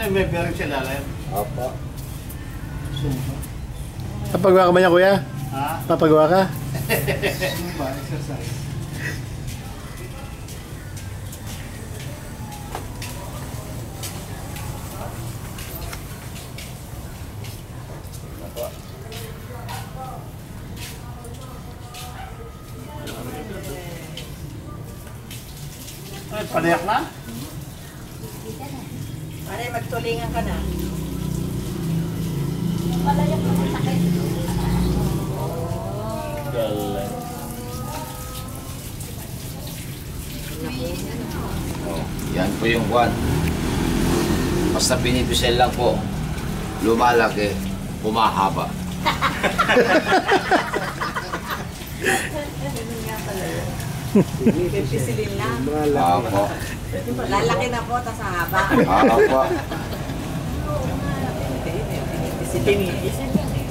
Ay, may bearing sa lalim. Opo. Sumpa. Papagawa ka ba niya, kuya? Ha? Papagawa ka? Sumpa, exercise. Ay, panayak na? Pare, magtulingan ka na. Palayak na masakit. Galing. Oh, yan po yung kwan. Basta pinipisel lang po. Lumalaki, humahaba. Ganun nga pala yun. Pipisilin lang. Opo. Lalaki na po, tas haba. Opo. Pinipisilin lang eh.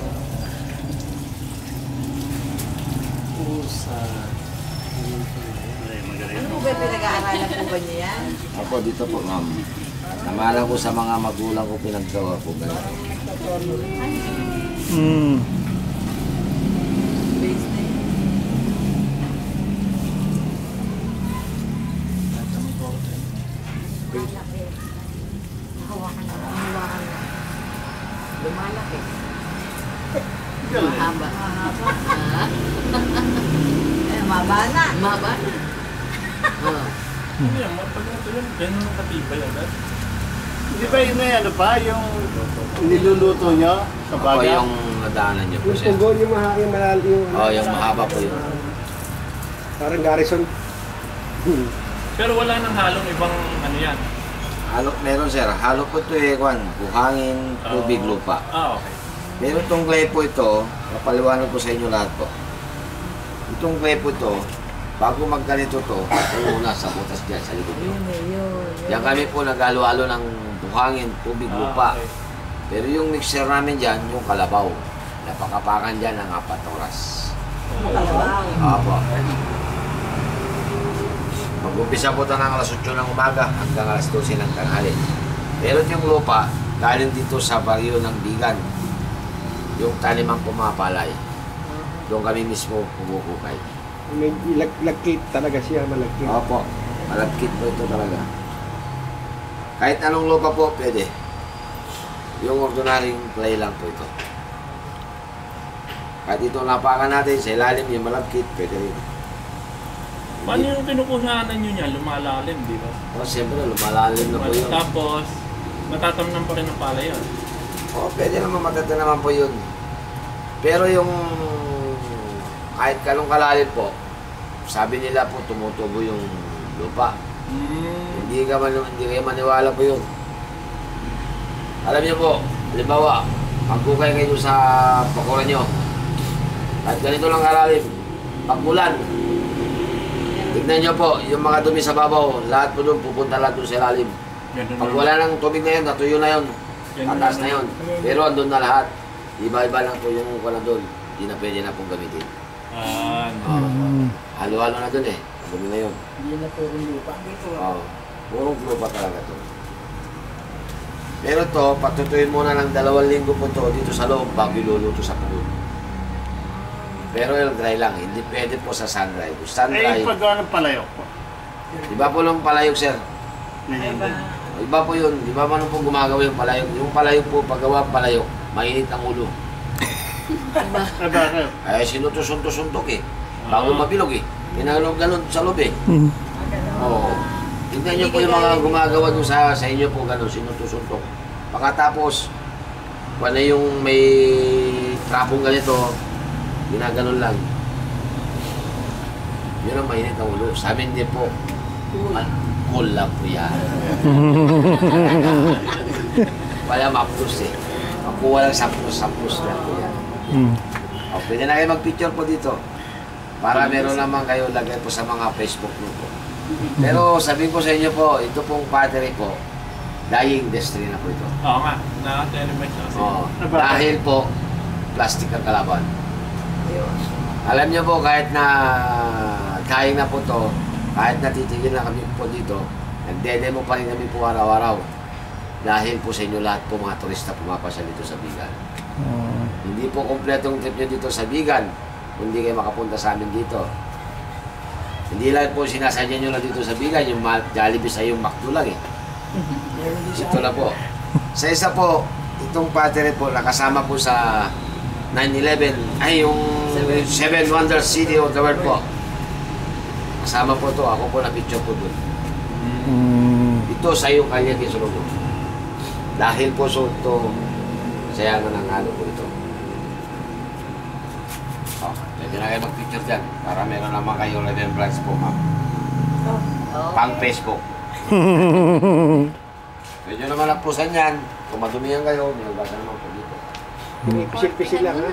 Pusa. Ay, magaling. Ano po ba pinag-aaralan po ba niya yan? Ako dito po, ma'am. Namala ko sa mga magulang ko pinaggawa po. Ganun. Hmm. Base na yun. Malaki. Hawakan na. Hawakan na. Lumalaki. Galing. Mahaba. Eh, maba na. Maba na. Oh. Ano yan, pag ito yun, ganun ang katibay agad. Di ba yun na ano pa, yung niluluto nyo sa Ako baga? yung nadaanan niyo po Yung siya. pugo, yung malal, yung... Oh, yung mahaba po yun. Parang Garrison. Pero wala nang halong ibang ano yan. Halo, meron sir. Halo po ito eh, kwan. Buhangin, tubig, lupa. Ah, okay. Pero itong clay po ito, papaliwanag ko sa inyo lahat po. Itong clay po ito, bago magganito to, una sa butas dyan sa likod nyo. Diyan kami po naghalo-halo ng buhangin, tubig, lupa. Okay. Pero yung mixer namin dyan, yung kalabaw. Napakapakan dyan ng 4 oras. Kalabaw. Opo. Mag-umpisa po ito ng alas 8 ng umaga hanggang alas 12 ng tanghali. Pero yung lupa, galing dito sa baryo ng Bigan. Yung talimang pumapalay. Doon kami mismo pumukukay. May lagkit talaga siya, malagkit. Opo, malagkit po ito talaga. Kahit anong lupa po, pwede. Yung ordinaryong clay lang po ito. Kahit ito napakan natin sa ilalim, yung malagkit, pwede rin. Paano yung kinukuhanan nyo niya? Lumalalim, di ba? O, siyempre, lumalalim na po yun. Tapos, matatamnan pa rin ang pala yun. O, pwede naman matata naman po yun. Pero yung kahit kanong kalalim po, sabi nila po tumutubo yung lupa. Hindi kayo maniwala po yun. Alam niyo po, halimbawa, pagkukay kayo sa pakuran nyo, at ganito lang kalalim, pagmulan, tignan nyo po, yung mga dumi sa babaw, lahat po doon pupunta lahat doon sa ilalim. Pag wala ng tubig na yun, natuyo na yun, tataas na yun. Pero andun na lahat. Iba-iba lang po yung wala doon. Hindi na pwede na pong gamitin. Halo-halo na doon eh. Dumi na yun. Hindi na puro lupa. Purong lupa talaga to. Pero to, patutuin muna ng 2 linggo po to dito sa loob bago iluluto sa pugon. Pero yung dry lang, hindi pwede po sa sun-dry. Sun-dry, Eh, paggawa ng palayok po. iba po ng palayok, sir. Ganyan din. Iba po yun. Iba pa nung po gumagawa yung palayok. Yung palayok po, paggawa palayok, mainit ang ulo. Ay, bakit? Ay, sinutusunto-suntok eh. Bago mabilog eh. Ginagawa ganun sa loob eh. Oo. Tignan nyo po yung mga gumagawa nyo sa inyo po ganun, sinutusuntok. Pagkatapos, kung ano yung may trapong ganito, ginaganon lang. Yun ang mainit ang ulo. Sa amin din po, cool lang po yan. Wala mapus eh. Makuha lang sampus lang po yan. O, pwede na kayo mag-picture po dito. Para meron naman kayo lagay po sa mga Facebook group po. Pero sabihin ko sa inyo po, ito pong battery po, dying industry na po ito. Oo nga, na-telemate na kasi. Oo. Dahil po, plastic ang kalaban. Alam niyo po, kahit na dying na po to, kahit natitigil na kami po dito, nagdedemo pa rin kami po araw-araw. dahil po sa inyo lahat po mga turista pumapasya dito sa Bigan. Hindi po kompletong trip nyo dito sa Bigan, hindi kayo makapunta sa amin dito. Hindi lang po sinasadya nyo lang dito sa Bigan, yung Jollibee sa yung McDo lang eh. Ito na po. Sa isa po, itong battery po nakasama po sa 9/11, ay yung Seven Wonders City of the World po. Kasama po to, ako po na picture po doon. Ito sa yung kanya kisulong mo. Dahil po so ito, sayangan ng ano po ito. Oh, pwede na kayo mag-picture dyan para meron naman kayong remembrance po, ma'am. Pang Facebook. Pwede naman lapusan yan. Kung madumihan kayo, may ugasan naman po dito. Pisil-pisil lang ha.